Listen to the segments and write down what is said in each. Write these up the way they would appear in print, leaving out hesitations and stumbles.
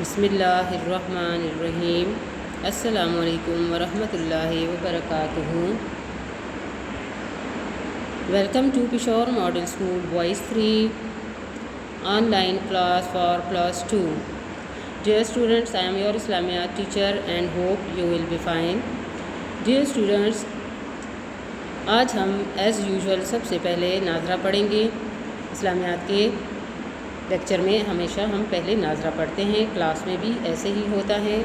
بسم اللہ الرحمن الرحیم۔ السلام علیکم ورحمۃ اللہ وبرکاتہ۔ Welcome to Peshawar model school boys 3 online class for class 2۔ Dear students, I am your Islamiyat teacher and hope you will be fine. Dear students, آج ہم ایز یوزول سب سے پہلے ناظرہ پڑھیں گے۔ اسلامیات کے لیکچر میں ہمیشہ ہم پہلے ناظرہ پڑھتے ہیں، کلاس میں بھی ایسے ہی ہوتا ہے،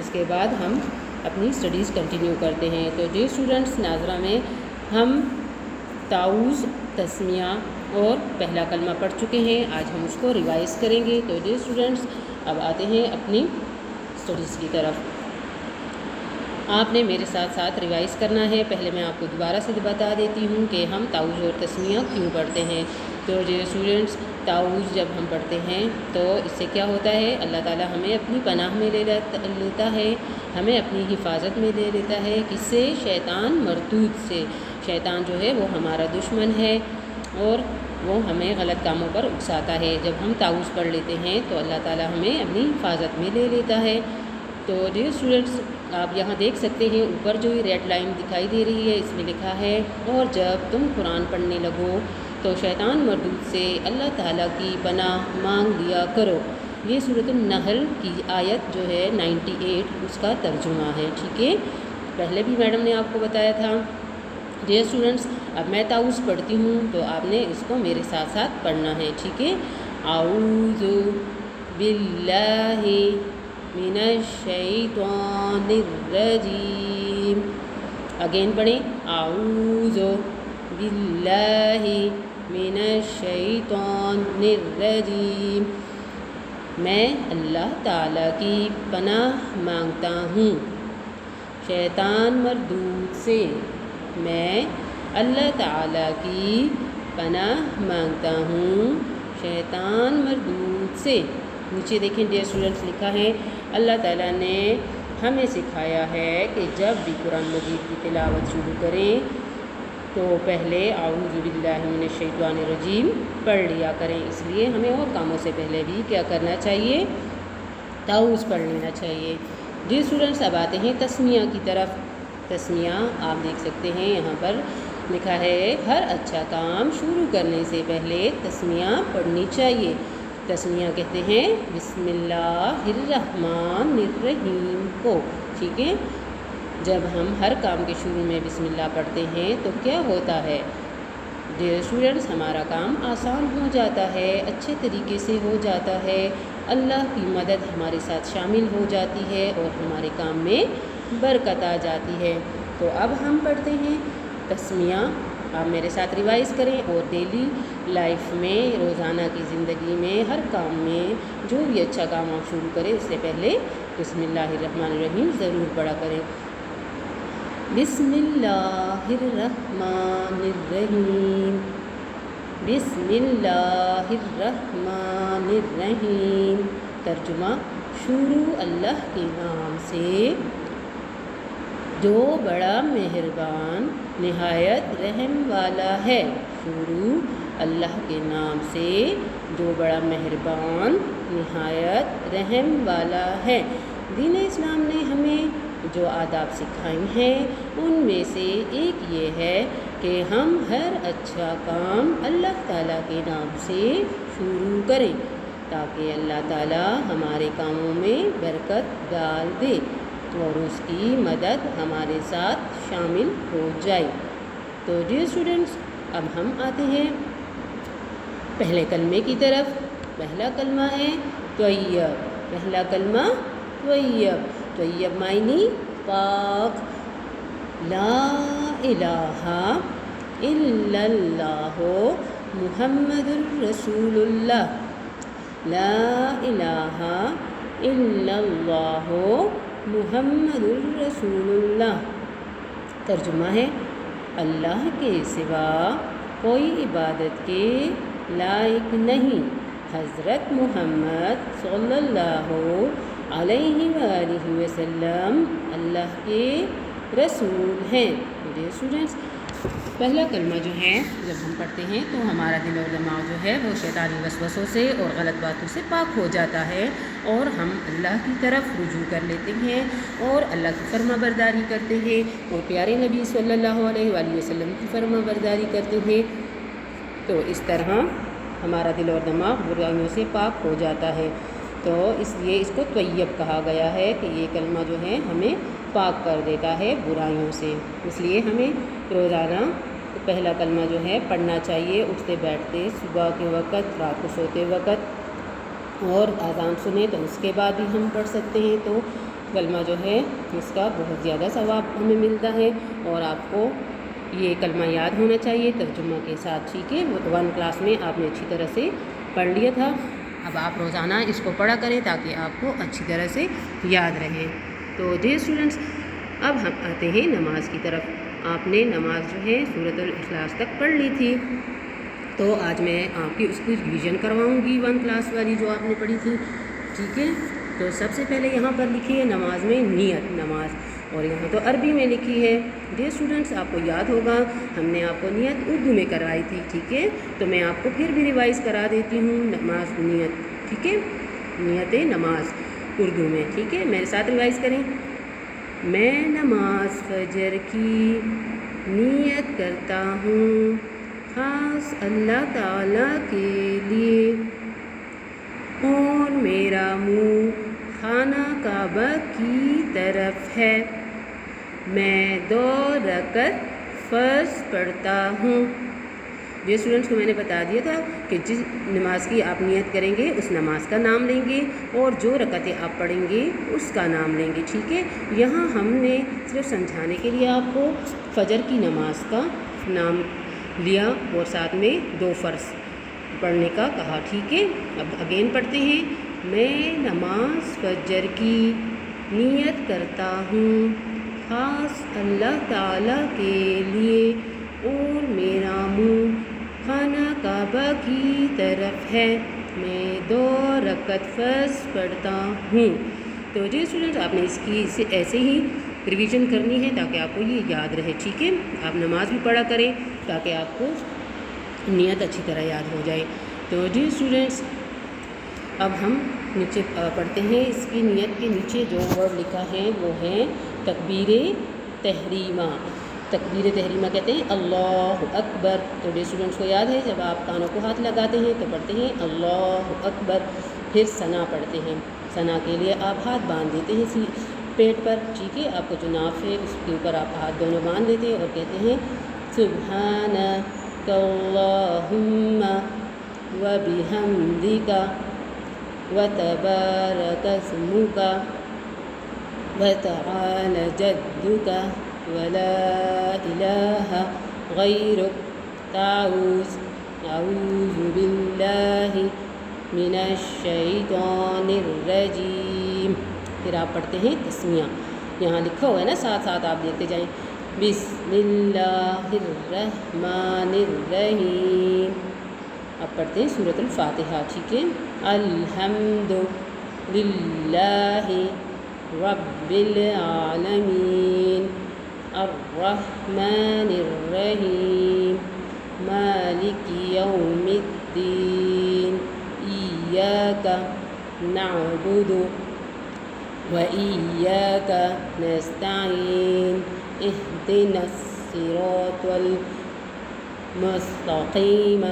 اس کے بعد ہم اپنی اسٹڈیز کنٹینیو کرتے ہیں۔ تو ڈیئر اسٹوڈنٹس، ناظرہ میں ہم تعوذ، تسمیہ اور پہلا کلمہ پڑھ چکے ہیں، آج ہم اس کو ریوائز کریں گے۔ تو ڈیئر اسٹوڈنٹس، اب آتے ہیں اپنی اسٹڈیز کی طرف۔ آپ نے میرے ساتھ ساتھ ریوائز کرنا ہے۔ پہلے میں آپ کو دوبارہ سے بتا دیتی ہوں کہ ہم تعوذ اور تسمیہ کیوں پڑھتے ہیں۔ تو ڈیئر اسٹوڈنٹس، تعوذ جب ہم پڑھتے ہیں تو اس سے کیا ہوتا ہے، اللہ تعالیٰ ہمیں اپنی پناہ میں لے لیتا ہے، ہمیں اپنی حفاظت میں لے لیتا ہے۔ کس سے؟ شیطان مردود سے۔ شیطان جو ہے وہ ہمارا دشمن ہے اور وہ ہمیں غلط کاموں پر اکساتا ہے۔ جب ہم تعوذ پڑھ لیتے ہیں تو اللہ تعالیٰ ہمیں اپنی حفاظت میں لے لیتا ہے۔ تو ڈیئر اسٹوڈنٹس، آپ یہاں دیکھ سکتے ہیں اوپر جو یہ ریڈ لائن دکھائی دے رہی ہے، اس میں لکھا ہے، اور جب تم قرآن پڑھنے لگو تو شیطان مردود سے اللہ تعالیٰ کی پناہ مانگ لیا کرو۔ یہ سورۃ النحل کی آیت جو ہے 98 اس کا ترجمہ ہے، ٹھیک ہے؟ پہلے بھی میڈم نے آپ کو بتایا تھا۔ ڈیئر اسٹوڈنٹس، اب میں تعوذ پڑھتی ہوں تو آپ نے اس کو میرے ساتھ ساتھ پڑھنا ہے، ٹھیک ہے؟ اعوذ باللہ من الشیطان الرجیم۔ اگین پڑھیں، اعوذ باللہ من الشیطان الرجیم۔ میں اللہ تعالیٰ کی پناہ مانگتا ہوں شیطان مردود سے۔ میں اللہ تعالیٰ کی پناہ مانگتا ہوں شیطان مردود سے۔ نیچے دیکھیں ڈیئر اسٹوڈنٹس، لکھا ہے اللہ تعالیٰ نے ہمیں سکھایا ہے کہ جب بھی قرآن مجید کی تلاوت شروع کریں تو پہلے اعوذ باللہ من الشیطان الرجیم پڑھ لیا کریں۔ اس لیے ہمیں اور کاموں سے پہلے بھی کیا کرنا چاہیے؟ تعوذ پڑھ لینا چاہیے۔ ڈیئر اسٹوڈنٹس، اب آتے ہیں تسمیہ کی طرف۔ تسمیہ آپ دیکھ سکتے ہیں یہاں پر لکھا ہے، ہر اچھا کام شروع کرنے سے پہلے تسمیہ پڑھنی چاہیے۔ تسمیہ کہتے ہیں بسم اللہ الرحمن الرحیم کو، ٹھیک ہے؟ جب ہم ہر کام کے شروع میں بسم اللہ پڑھتے ہیں تو کیا ہوتا ہے ڈیئر اسٹوڈنٹس؟ ہمارا کام آسان ہو جاتا ہے، اچھے طریقے سے ہو جاتا ہے، اللہ کی مدد ہمارے ساتھ شامل ہو جاتی ہے اور ہمارے کام میں برکت آ جاتی ہے۔ تو اب ہم پڑھتے ہیں تسمیہ۔ آپ میرے ساتھ ریوائز کریں اور ڈیلی لائف میں، روزانہ کی زندگی میں، ہر کام میں جو بھی اچھا کام آپ شروع کریں اس سے پہلے بسم اللہ الرحمن الرحیم ضرور پڑھا کریں۔ بسم اللہ الرحمن الرحیم، بسم اللہ الرحمن الرحیم۔ ترجمہ، شروع اللہ کے نام سے جو بڑا مہربان نہایت رحم والا ہے۔ شروع اللہ کے نام سے جو بڑا مہربان نہایت رحم والا ہے۔ دین اسلام نے ہمیں جو آداب سکھائی ہیں ان میں سے ایک یہ ہے کہ ہم ہر اچھا کام اللہ تعالیٰ کے نام سے شروع کریں تاکہ اللہ تعالیٰ ہمارے کاموں میں برکت ڈال دے اور اس کی مدد ہمارے ساتھ شامل ہو جائے۔ تو ڈیئر اسٹوڈنٹس، اب ہم آتے ہیں پہلے کلمے کی طرف۔ پہلا کلمہ ہے طیب۔ پہلا کلمہ طیب۔ طیب معنی پاک۔ لا الہ الا اللہ محمد الرسول اللہ۔ لا الہ الا اللہ محمد الرسول اللہ۔ ترجمہ ہے، اللہ کے سوا کوئی عبادت کے لائق نہیں، حضرت محمد صلی اللہ علیہ وآلہ وسلم اللہ کے رسول ہیں۔ ڈیئر اسٹوڈنٹس، پہلا کلمہ جو ہے جب ہم پڑھتے ہیں تو ہمارا دل اور دماغ جو ہے وہ شیطانی وسوسوں سے اور غلط باتوں سے پاک ہو جاتا ہے، اور ہم اللہ کی طرف رجوع کر لیتے ہیں اور اللہ کی فرما برداری کرتے ہیں اور پیارے نبی صلی اللہ علیہ وآلہ وسلم کی فرما برداری کرتے ہیں۔ تو اس طرح ہمارا دل اور دماغ برائیوں سے پاک ہو جاتا ہے۔ تو اس لیے اس کو طیب کہا گیا ہے کہ یہ کلمہ جو ہے ہمیں پاک کر دیتا ہے برائیوں سے۔ اس لیے ہمیں روزانہ پہلا کلمہ جو ہے پڑھنا چاہیے، اٹھتے بیٹھتے، صبح کے وقت، رات کو سوتے وقت، اور اذان سنیں تو اس کے بعد بھی ہم پڑھ سکتے ہیں۔ تو کلمہ جو ہے اس کا بہت زیادہ ثواب ہمیں ملتا ہے، اور آپ کو یہ کلمہ یاد ہونا چاہیے ترجمہ کے ساتھ، ٹھیک ہے؟ 1 کلاس میں آپ نے اچھی طرح سے پڑھ لیا تھا، اب آپ روزانہ اس کو پڑھا کریں تاکہ آپ کو اچھی طرح سے یاد رہے۔ تو ڈیئر اسٹوڈنٹس، اب ہم آتے ہیں نماز کی طرف۔ آپ نے نماز جو ہے سورۃ الاخلاص تک پڑھ لی تھی، تو آج میں آپ کی اس کی ریویژن کرواؤں گی 1 کلاس والی جو آپ نے پڑھی تھی، ٹھیک ہے؟ تو سب سے پہلے یہاں پر لکھی ہے نماز میں نیت نماز، اور یہاں تو عربی میں لکھی ہے۔ ڈیئر اسٹوڈنٹس، آپ کو یاد ہوگا ہم نے آپ کو نیت اردو میں کروائی تھی، ٹھیک ہے؟ تو میں آپ کو پھر بھی ریوائز کرا دیتی ہوں نماز نیت، ٹھیک ہے؟ نیت نماز اردو میں، ٹھیک ہے؟ میرے ساتھ ریوائز کریں۔ میں نماز فجر کی نیت کرتا ہوں خاص اللہ تعالیٰ کے لیے، اور میرا منہ خانہ کعبہ کی طرف ہے۔ میں 2 رکعت فرض پڑھتا ہوں۔ یہ اسٹوڈنٹس کو میں نے بتا دیا تھا کہ جس نماز کی آپ نیت کریں گے اس نماز کا نام لیں گے، اور جو رکعتیں آپ پڑھیں گے اس کا نام لیں گے، ٹھیک ہے؟ یہاں ہم نے صرف سمجھانے کے لیے آپ کو فجر کی نماز کا نام لیا اور ساتھ میں 2 فرض پڑھنے کا کہا، ٹھیک ہے؟ اب اگین پڑھتے ہیں۔ میں نماز فجر کی نیت کرتا ہوں خاص اللہ تعالیٰ کے لیے، اور میرا منہ خانہ کعبہ کی طرف ہے۔ میں 2 رکعت فرض پڑھتا ہوں۔ تو جی اسٹوڈنٹ، آپ نے اس کی ایسے ہی ریویژن کرنی ہے تاکہ آپ کو یہ یاد رہے، ٹھیک ہے؟ آپ نماز بھی پڑھا کریں تاکہ آپ کو نیت اچھی طرح یاد ہو جائے۔ تو جی اسٹوڈنٹس، اب ہم نیچے پڑھتے ہیں۔ اس کی نیت کے نیچے جو ورڈ لکھا ہے وہ ہے تکبیر تحریمہ۔ تکبیر تحریمہ کہتے ہیں اللہ اکبر۔ تو ڈیئر اسٹوڈنٹس کو یاد ہے جب آپ کانوں کو ہاتھ لگاتے ہیں تو پڑھتے ہیں اللہ اکبر، پھر ثنا پڑھتے ہیں۔ ثنا کے لیے آپ ہاتھ باندھ دیتے ہیں اسی پیٹ پر، ٹھیک ہے؟ آپ کو جو ناف ہے اس کے اوپر آپ ہاتھ دونوں باندھ دیتے ہیں اور کہتے ہیں سبحانک اللہم وبحمدک وتبارک اسمک وتعالی جدک ولا الہ غیرک، اعوذ باللہ من الشیطان الرجیم۔ پھر آپ پڑھتے ہیں تسمیہ، یہاں لکھا ہوا ہے نا، ساتھ ساتھ آپ دیکھتے جائیں۔ بسم اللہ الرحمن الرحیم۔ اب پڑھتے ہیں سورۃ الفاتحہ، ٹھیک ہے؟ الحمد للہ رب العالمین الرحمن الرحیم مالک یوم الدین ایاک نعبد وإياك نستعين اهدنا الصراط المستقيم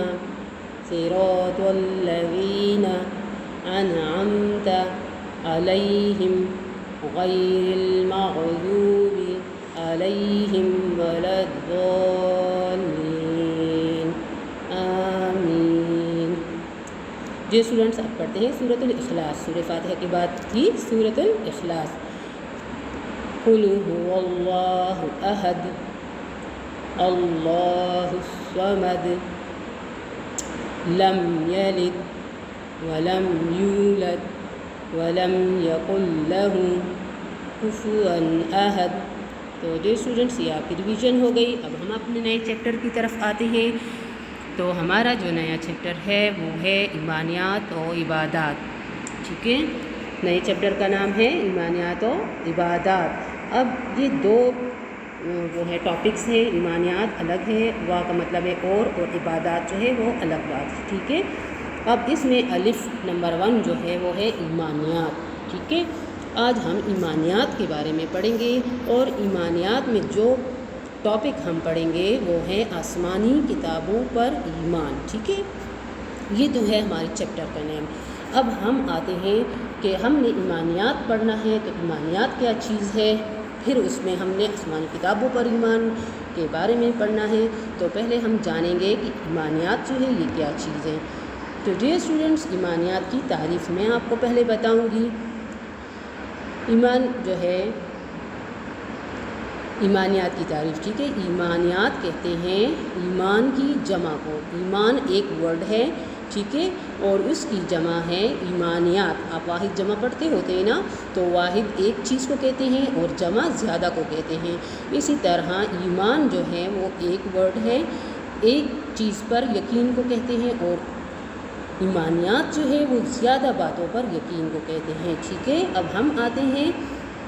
صراط الذين أنعمت عليهم غير المغضوب عليهم ولا الضالين آمين۔ جی اسٹوڈنٹس، اب پڑھتے ہیں سورۃ الاخلاص۔ سورہ فاتحہ کے بعد کی سورۃ الاخلاص۔ قل هو اللہ احد اللہ الصمد لم یلد ولم یولد ولم یکن له کفوا احد۔ تو جو اسٹوڈنٹس، یہ آپ کی ریویژن ہو گئی۔ اب ہم اپنے نئے چیپٹر کی طرف آتے ہیں۔ تو ہمارا جو نیا چیپٹر ہے وہ ہے ایمانیات و عبادات، ٹھیک ہے؟ نئے چیپٹر کا نام ہے ایمانیات و عبادات۔ اب یہ 2 وہ ہے ٹاپکس ہیں. ایمانیات الگ ہے، وا کا مطلب ہے اور عبادات جو ہے وہ الگ بات ہے. ٹھیک ہے. اب اس میں الف نمبر 1 جو ہے وہ ہے ایمانیات. ٹھیک ہے. آج ہم ایمانیات کے بارے میں پڑھیں گے، اور ایمانیات میں جو ٹاپک ہم پڑھیں گے وہ ہے آسمانی کتابوں پر ایمان. ٹھیک ہے. یہ تو ہے ہمارے چیپٹر کا نیم. اب ہم آتے ہیں کہ ہم نے ایمانیات پڑھنا ہے، تو ایمانیات کیا چیز ہے، پھر اس میں ہم نے آسمانی کتابوں پر ایمان کے بارے میں پڑھنا ہے. تو پہلے ہم جانیں گے کہ ایمانیات جو ہے یہ کیا چیز ہے. تو ڈیئر اسٹوڈنٹس، ایمانیات کی تعریف میں آپ کو پہلے بتاؤں گی. ایمان جو ہے، ایمانیات کی تعریف. ٹھیک ہے. ایمانیات کہتے ہیں ایمان کی جمع کو. ایمان ایک ورڈ ہے. ٹھیک ہے. اور اس کی جمع ہے ایمانیات. آپ واحد جمع پڑھتے ہوتے ہیں نا، تو واحد ایک چیز کو کہتے ہیں اور جمع زیادہ کو کہتے ہیں. اسی طرح ایمان جو ہے وہ ایک ورڈ ہے، ایک چیز پر یقین کو کہتے ہیں، اور ایمانیات جو ہے وہ زیادہ باتوں پر یقین کو کہتے ہیں. ٹھیک ہے. اب ہم آتے ہیں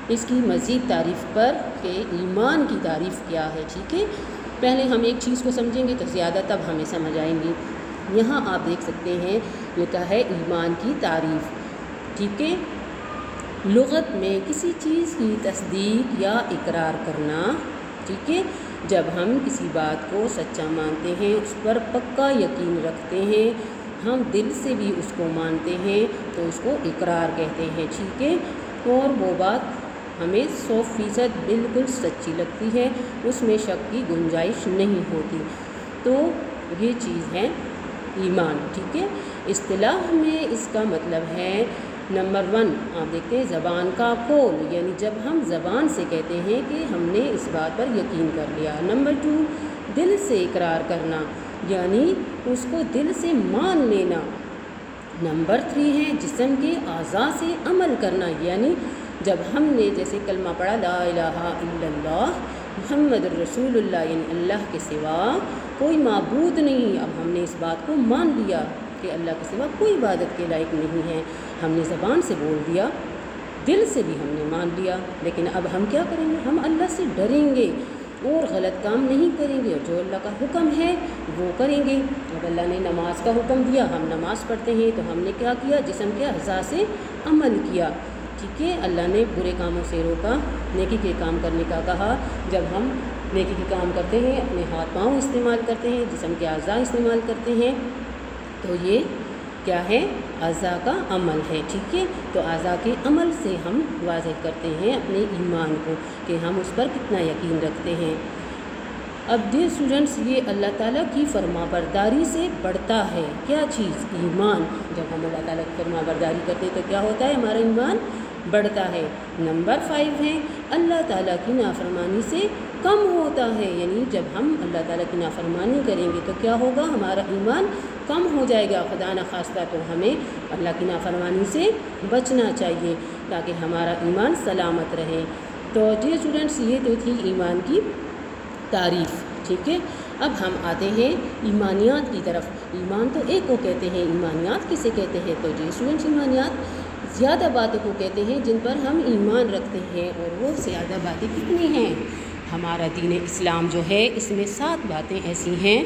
اس کی مزید تعریف پر کہ ایمان کی تعریف کیا ہے. ٹھیک ہے. پہلے ہم ایک چیز کو سمجھیں گے تو زیادہ تب ہمیں سمجھ آئیں گی. یہاں آپ دیکھ سکتے ہیں لکھا ہے ایمان کی تعریف. ٹھیک ہے. لغت میں کسی چیز کی تصدیق یا اقرار کرنا. ٹھیک ہے. جب ہم کسی بات کو سچا مانتے ہیں، اس پر پکا یقین رکھتے ہیں، ہم دل سے بھی اس کو مانتے ہیں، تو اس کو اقرار کہتے ہیں. ٹھیک ہے. اور وہ بات ہمیں 100% بالکل سچی لگتی ہے، اس میں شک کی گنجائش نہیں ہوتی. تو یہ چیز ہے ایمان. ٹھیک ہے. اصطلاح میں اس کا مطلب ہے نمبر 1 آپ دیکھتے ہیں زبان کا قول، یعنی جب ہم زبان سے کہتے ہیں کہ ہم نے اس بات پر یقین کر لیا. نمبر 2 دل سے اقرار کرنا، یعنی اس کو دل سے مان لینا. نمبر 3 ہے جسم کے اعضاء سے عمل کرنا، یعنی جب ہم نے جیسے کلمہ پڑھا لا الہ الا اللہ محمد الرسول اللہ، یعنی اللہ کے سوا کوئی معبود نہیں. اب ہم نے اس بات کو مان لیا کہ اللہ کے سوا کوئی عبادت کے لائق نہیں ہے. ہم نے زبان سے بول دیا، دل سے بھی ہم نے مان لیا. لیکن اب ہم کیا کریں گے؟ ہم اللہ سے ڈریں گے اور غلط کام نہیں کریں گے، اور جو اللہ کا حکم ہے وہ کریں گے. اب اللہ نے نماز کا حکم دیا، ہم نماز پڑھتے ہیں، تو ہم نے کیا کیا؟ جسم کے اعضاء سے عمل کیا. ٹھیک ہے. اللہ نے برے کاموں سے روکا، نیکی کے کام کرنے کا کہا. جب ہم نیکی کے کام کرتے ہیں، اپنے ہاتھ پاؤں استعمال کرتے ہیں، جسم کے اعضاء استعمال کرتے ہیں، تو یہ کیا ہے؟ اعضاء کا عمل ہے. ٹھیک ہے. تو اعضاء کے عمل سے ہم واضح کرتے ہیں اپنے ایمان کو کہ ہم اس پر کتنا یقین رکھتے ہیں. اب ڈیئر اسٹوڈنٹس، یہ اللہ تعالیٰ کی فرما برداری سے بڑھتا ہے. کیا چیز؟ ایمان. جب ہم اللہ تعالیٰ کی فرما برداری کرتے ہیں تو کیا ہوتا ہے؟ ہمارا ایمان بڑھتا ہے. نمبر 5 ہے اللہ تعالیٰ کی نافرمانی سے کم ہوتا ہے، یعنی جب ہم اللہ تعالیٰ کی نافرمانی کریں گے تو کیا ہوگا؟ ہمارا ایمان کم ہو جائے گا. خدا نخواستہ تو ہمیں اللہ کی نافرمانی سے بچنا چاہیے تاکہ ہمارا ایمان سلامت رہے. تو ڈیئر اسٹوڈنٹس، یہ تو تھی ایمان کی تعریف. ٹھیک ہے. اب ہم آتے ہیں ایمانیات کی طرف. ایمان تو ایک کو کہتے ہیں، ایمانیات کسے کہتے ہیں؟ تو ڈیئر اسٹوڈنٹس، ایمانیات زیادہ باتوں کو کہتے ہیں جن پر ہم ایمان رکھتے ہیں. اور وہ زیادہ باتیں کتنی ہیں؟ ہمارا دین اسلام جو ہے اس میں 7 باتیں ایسی ہیں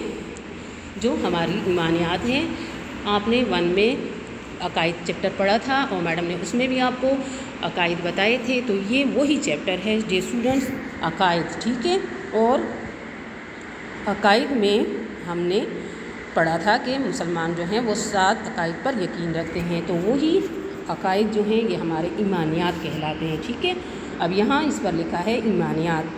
جو ہماری ایمانیات ہیں. آپ نے 1 میں عقائد چیپٹر پڑھا تھا اور میڈم نے اس میں بھی آپ کو عقائد بتائے تھے. تو یہ وہی چیپٹر ہے ڈیئر اسٹوڈنٹس، عقائد. ٹھیک ہے. اور عقائد میں ہم نے پڑھا تھا کہ مسلمان جو ہیں وہ 7 عقائد پر یقین رکھتے ہیں. تو وہی عقائد جو ہیں یہ ہمارے ایمانیات کہلاتے ہیں. ٹھیک ہے. اب یہاں اس پر لکھا ہے ایمانیات.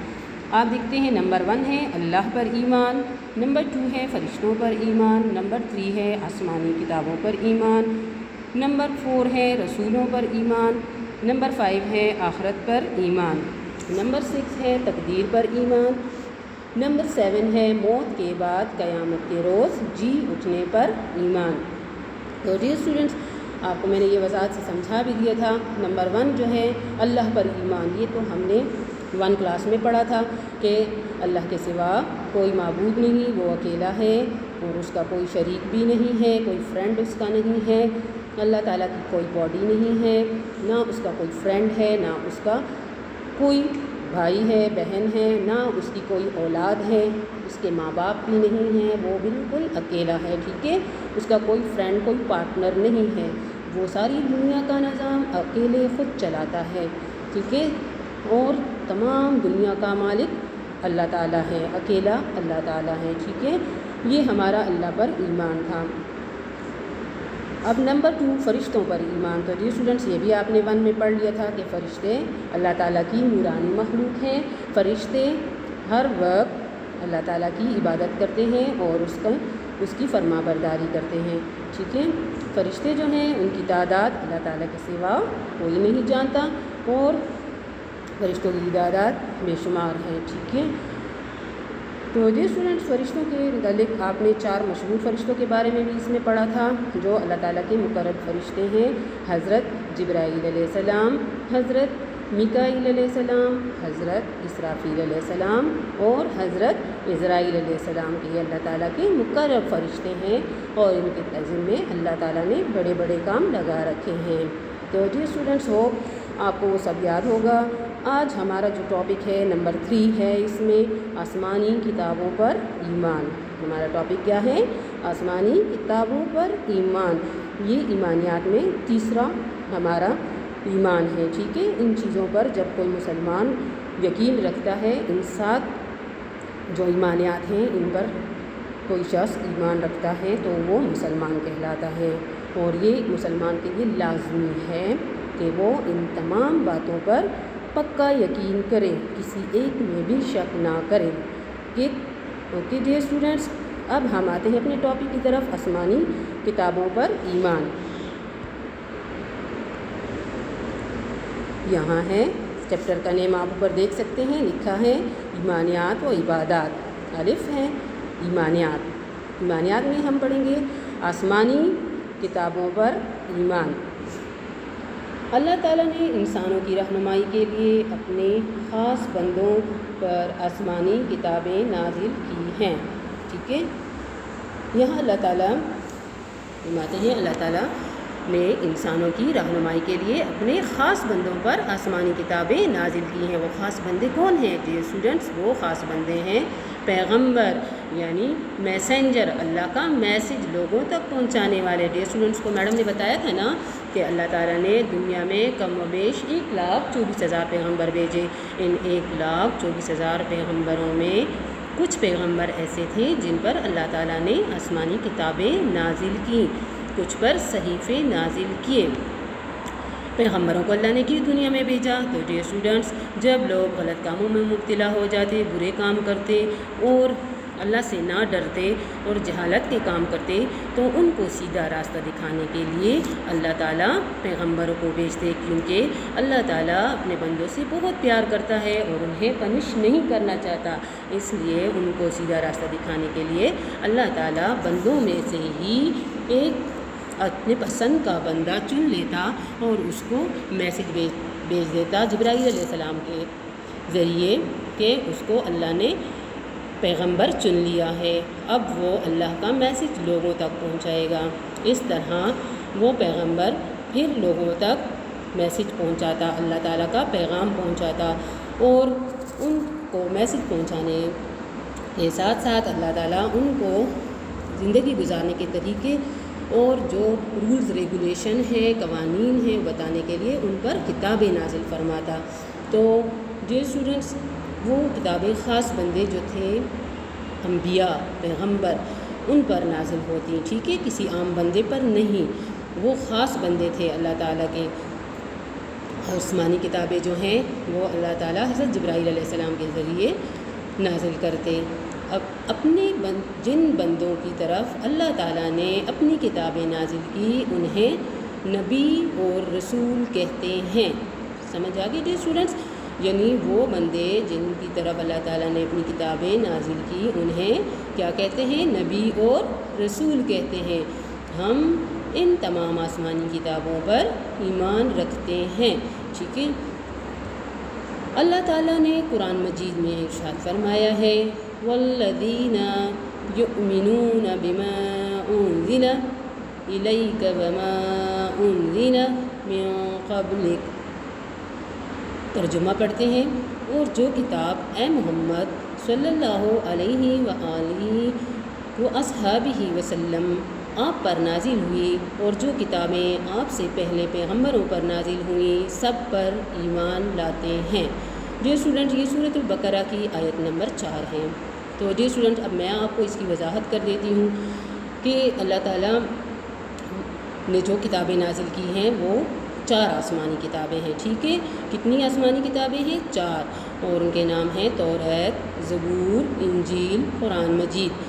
آپ دیکھتے ہیں نمبر 1 ہے اللہ پر ایمان، نمبر 2 ہے فرشتوں پر ایمان، نمبر 3 ہے آسمانی کتابوں پر ایمان، نمبر 4 ہے رسولوں پر ایمان، نمبر 5 ہے آخرت پر ایمان، نمبر 6 ہے تقدیر پر ایمان، نمبر 7 ہے موت کے بعد قیامت کے روز جی اٹھنے پر ایمان. تو ڈیئر اسٹوڈنٹس، آپ کو میں نے یہ وضاحت سے سمجھا بھی دیا تھا. نمبر 1 جو ہے اللہ پر ایمان، یہ تو ہم نے 1 کلاس میں پڑھا تھا کہ اللہ کے سوا کوئی معبود نہیں، وہ اکیلا ہے اور اس کا کوئی شریک بھی نہیں ہے، کوئی فرینڈ اس کا نہیں ہے. اللہ تعالیٰ کی کوئی باڈی نہیں ہے، نہ اس کا کوئی فرینڈ ہے، نہ اس کا کوئی بھائی ہے، بہن ہے، نہ اس کی کوئی اولاد ہے، اس کے ماں باپ بھی نہیں ہیں، وہ بالکل اکیلا ہے، ٹھیک ہے، اس کا کوئی فرینڈ، کوئی پارٹنر نہیں ہے، وہ ساری دنیا کا نظام اکیلے خود چلاتا ہے، ٹھیک ہے، اور تمام دنیا کا مالک اللہ تعالیٰ ہے، اکیلا اللہ تعالیٰ ہے، ٹھیک ہے۔ یہ ہمارا اللہ پر ایمان تھا۔ اب نمبر 2 فرشتوں پر ایمان۔ تو جی اسٹوڈنٹس یہ بھی آپ نے 1 میں پڑھ لیا تھا کہ فرشتے اللہ تعالیٰ کی نورانی مخلوق ہیں۔ فرشتے ہر وقت اللہ تعالیٰ کی عبادت کرتے ہیں اور اس کی فرما برداری کرتے ہیں، ٹھیک ہے۔ فرشتے جو ہیں ان کی تعداد اللہ تعالیٰ کے سوا کوئی نہیں جانتا، اور فرشتوں کی تعداد بے شمار ہے، ٹھیک ہے۔ تو جی اسٹوڈنٹس فرشتوں کے متعلق آپ نے 4 مشہور فرشتوں کے بارے میں بھی اس میں پڑھا تھا جو اللہ تعالیٰ کے مقرب فرشتے ہیں: حضرت جبرائیل علیہ السلام، حضرت میکائیل علیہ السلام، حضرت اسرافیل علیہ السلام اور حضرت عزرائیل علیہ السلام کے یہ اللہ تعالیٰ کے مقرب فرشتے ہیں، اور ان کے تعظیم میں اللہ تعالیٰ نے بڑے بڑے کام لگا رکھے ہیں۔ تو جی اسٹوڈنٹس آپ کو وہ سب یاد ہوگا۔ آج ہمارا جو ٹاپک ہے نمبر 3 ہے، اس میں آسمانی کتابوں پر ایمان۔ ہمارا ٹاپک کیا ہے؟ آسمانی کتابوں پر ایمان۔ یہ ایمانیات میں تیسرا ہمارا ایمان ہے، ٹھیک ہے۔ ان چیزوں پر جب کوئی مسلمان یقین رکھتا ہے، ان 7 جو ایمانیات ہیں ان پر کوئی شخص ایمان رکھتا ہے تو وہ مسلمان کہلاتا ہے، اور یہ مسلمان کے لیے لازمی ہے کہ وہ ان تمام باتوں پر پکا یقین کریں، کسی ایک میں بھی شک نہ کریں، اوکے ڈیئر اسٹوڈنٹس۔ اب ہم آتے ہیں اپنے ٹاپک کی طرف، آسمانی کتابوں پر ایمان۔ یہاں ہے چیپٹر کا نیم، آپ اوپر دیکھ سکتے ہیں، لکھا ہے ایمانیات و عبادات۔ الف ہے ایمانیات۔ ایمانیات میں ہم پڑھیں گے آسمانی کتابوں پر ایمان۔ اللہ تعالیٰ نے انسانوں کی رہنمائی کے لیے اپنے خاص بندوں پر آسمانی کتابیں نازل کی ہیں، ٹھیک ہے۔ یہاں اللہ تعالیٰ فرماتے ہیں اللہ تعالیٰ نے انسانوں کی رہنمائی کے لیے اپنے خاص بندوں پر آسمانی کتابیں نازل کی ہیں۔ وہ خاص بندے کون ہیں ڈیئر اسٹوڈنٹس؟ وہ خاص بندے ہیں پیغمبر، یعنی میسنجر، اللہ کا میسج لوگوں تک پہنچانے والے۔ ڈیئر اسٹوڈنٹس کو میڈم نے بتایا تھا نا کہ اللہ تعالیٰ نے دنیا میں کم و بیش 1,24,000 پیغمبر بھیجے۔ ان 1,24,000 پیغمبروں میں کچھ پیغمبر ایسے تھے جن پر اللہ تعالیٰ نے آسمانی کتابیں نازل کیں، کچھ پر صحیفے نازل کیے۔ پیغمبروں کو اللہ نے کیوں دنیا میں بھیجا؟ تو ڈیئر اسٹوڈنٹس جب لوگ غلط کاموں میں مبتلا ہو جاتے، برے کام کرتے اور اللہ سے نہ ڈرتے اور جہالت کے کام کرتے، تو ان کو سیدھا راستہ دکھانے کے لیے اللہ تعالیٰ پیغمبروں کو بھیجتے، کیونکہ اللہ تعالیٰ اپنے بندوں سے بہت پیار کرتا ہے اور انہیں پنش نہیں کرنا چاہتا، اس لیے ان کو سیدھا راستہ دکھانے کے لیے اللہ تعالیٰ بندوں میں سے ہی ایک اپنے پسند کا بندہ چن لیتا اور اس کو میسج بھیج دیتا جبرائیل علیہ السلام کے ذریعے کہ اس کو اللہ نے پیغمبر چن لیا ہے، اب وہ اللہ کا میسج لوگوں تک پہنچائے گا۔ اس طرح وہ پیغمبر پھر لوگوں تک میسج پہنچاتا، اللہ تعالیٰ کا پیغام پہنچاتا، اور ان کو میسج پہنچانے کے ساتھ ساتھ اللہ تعالیٰ ان کو زندگی گزارنے کے طریقے اور جو رولز ریگولیشن ہیں، قوانین ہیں بتانے کے لیے ان پر کتابیں نازل فرماتا۔ تو ڈیئر اسٹوڈنٹس وہ کتابیں خاص بندے جو تھے انبیاء، پیغمبر، ان پر نازل ہوتی، ٹھیک ہے، کسی عام بندے پر نہیں، وہ خاص بندے تھے اللہ تعالیٰ کے۔ آسمانی کتابیں جو ہیں وہ اللہ تعالیٰ حضرت جبرائیل علیہ السلام کے ذریعے نازل کرتے۔ اب اپنے جن بندوں کی طرف اللہ تعالیٰ نے اپنی کتابیں نازل کی انہیں نبی اور رسول کہتے ہیں۔ سمجھ آگے ڈیئر اسٹوڈنٹس؟ یعنی وہ بندے جن کی طرف اللہ تعالیٰ نے اپنی کتابیں نازل کی انہیں کیا کہتے ہیں؟ نبی اور رسول کہتے ہیں۔ ہم ان تمام آسمانی کتابوں پر ایمان رکھتے ہیں، ٹھیک ہے۔ اللہ تعالیٰ نے قرآن مجید میں ارشاد فرمایا ہے والذین یؤمنون بما انزل الیک وما انزل من قبلک ترجمہ پڑھتے ہیں۔ اور جو کتاب اے محمد صلی اللہ علیہ وآلہ واصحابہ وسلم آپ پر نازل ہوئی، اور جو کتابیں آپ سے پہلے پیغمبروں پر نازل ہوئیں، سب پر ایمان لاتے ہیں۔ ڈیئر اسٹوڈنٹ، یہ سورۃ البقرہ کی آیت نمبر 4 ہے۔ تو ڈیئر اسٹوڈنٹ، اب میں آپ کو اس کی وضاحت کر دیتی ہوں کہ اللہ تعالیٰ نے جو کتابیں نازل کی ہیں وہ 4 آسمانی کتابیں ہیں، ٹھیک ہے۔ کتنی آسمانی کتابیں ہیں؟ 4، اور ان کے نام ہیں توریت، زبور، انجیل، قرآن مجید۔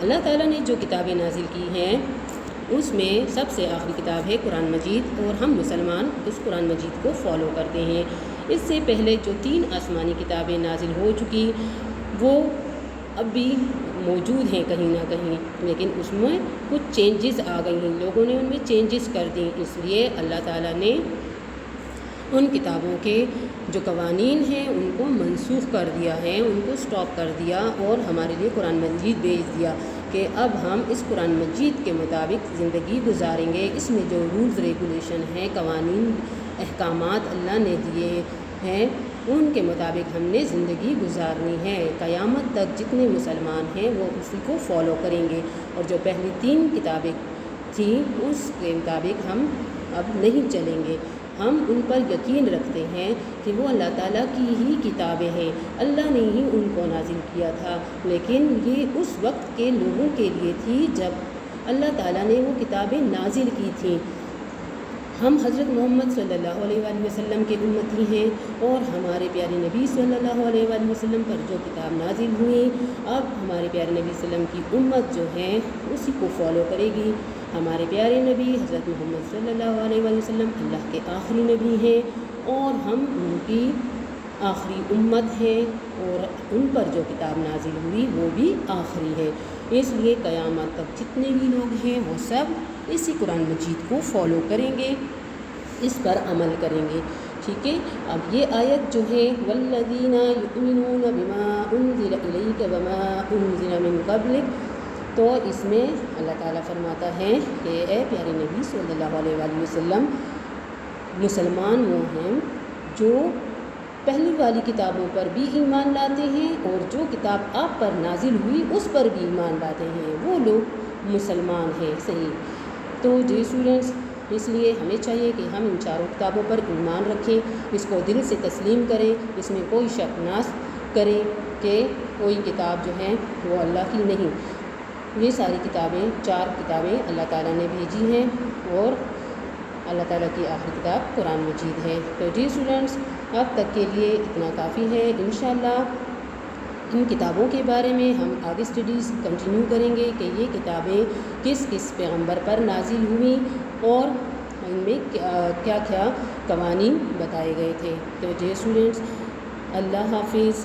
اللہ تعالیٰ نے جو کتابیں نازل کی ہیں اس میں سب سے آخری کتاب ہے قرآن مجید، اور ہم مسلمان اس قرآن مجید کو فالو کرتے ہیں۔ اس سے پہلے جو 3 آسمانی کتابیں نازل ہو چکی وہ اب بھی موجود ہیں کہیں نہ کہیں، لیکن اس میں کچھ چینجز آ گئی ہیں، لوگوں نے ان میں چینجز کر دی، اس لیے اللہ تعالیٰ نے ان کتابوں کے جو قوانین ہیں ان کو منسوخ کر دیا ہے، ان کو سٹاپ کر دیا، اور ہمارے لیے قرآن مجید بھیج دیا کہ اب ہم اس قرآن مجید کے مطابق زندگی گزاریں گے۔ اس میں جو رولز ریگولیشن ہیں، قوانین احکامات اللہ نے دیے ہیں، ان کے مطابق ہم نے زندگی گزارنی ہے۔ قیامت تک جتنے مسلمان ہیں وہ اسی کو فالو کریں گے، اور جو پہلی 3 کتابیں تھیں اس کے مطابق ہم اب نہیں چلیں گے۔ ہم ان پر یقین رکھتے ہیں کہ وہ اللہ تعالیٰ کی ہی کتابیں ہیں، اللہ نے ہی ان کو نازل کیا تھا، لیکن یہ اس وقت کے لوگوں کے لیے تھی جب اللہ تعالیٰ نے وہ کتابیں نازل کی تھیں۔ ہم حضرت محمد صلی اللہ علیہ وآلہ وسلم کے امتی ہیں، اور ہمارے پیارے نبی صلی اللہ علیہ وآلہ وسلم پر جو کتاب نازل ہوئی، اب ہمارے پیارے نبی صلی اللہ علیہ وسلم کی امت جو ہے اسی کو فالو کرے گی۔ ہمارے پیارے نبی حضرت محمد صلی اللہ علیہ وآلہ وسلم اللہ کے آخری نبی ہیں، اور ہم ان کی آخری امت ہیں، اور ان پر جو کتاب نازل ہوئی وہ بھی آخری ہے۔ اس لیے قیامت تک جتنے بھی لوگ ہیں وہ سب اسی قرآن مجید کو فالو کریں گے، اس پر عمل کریں گے، ٹھیک ہے۔ اب یہ آیت جو ہے والذین یؤمنون بما انزل الیک وما انزل من قبلک، تو اس میں اللہ تعالیٰ فرماتا ہے کہ اے پیارے نبی صلی اللہ علیہ وآلہ وسلم، مسلمان وہ ہیں جو پہلی والی کتابوں پر بھی ایمان لاتے ہیں، اور جو کتاب آپ پر نازل ہوئی اس پر بھی ایمان لاتے ہیں، وہ لوگ مسلمان ہیں، صحیح۔ تو جی اسٹوڈنٹس، اس لیے ہمیں چاہیے کہ ہم ان 4 کتابوں پر ایمان رکھیں، اس کو دل سے تسلیم کریں، اس میں کوئی شک نہ کریں کہ کوئی کتاب جو ہے وہ اللہ کی نہیں۔ یہ ساری کتابیں 4 کتابیں اللہ تعالیٰ نے بھیجی ہیں، اور اللہ تعالیٰ کی آخری کتاب قرآن مجید ہے۔ تو جی اسٹوڈنٹس، اب تک کے لیے اتنا کافی ہے۔ انشاءاللہ ان کتابوں کے بارے میں ہم آگے اسٹڈیز کنٹینیو کریں گے کہ یہ کتابیں کس کس پیغمبر پر نازل ہوئیں اور ان میں کیا کیا قوانین بتائے گئے تھے۔ تو جی اسٹوڈنٹس، اللہ حافظ۔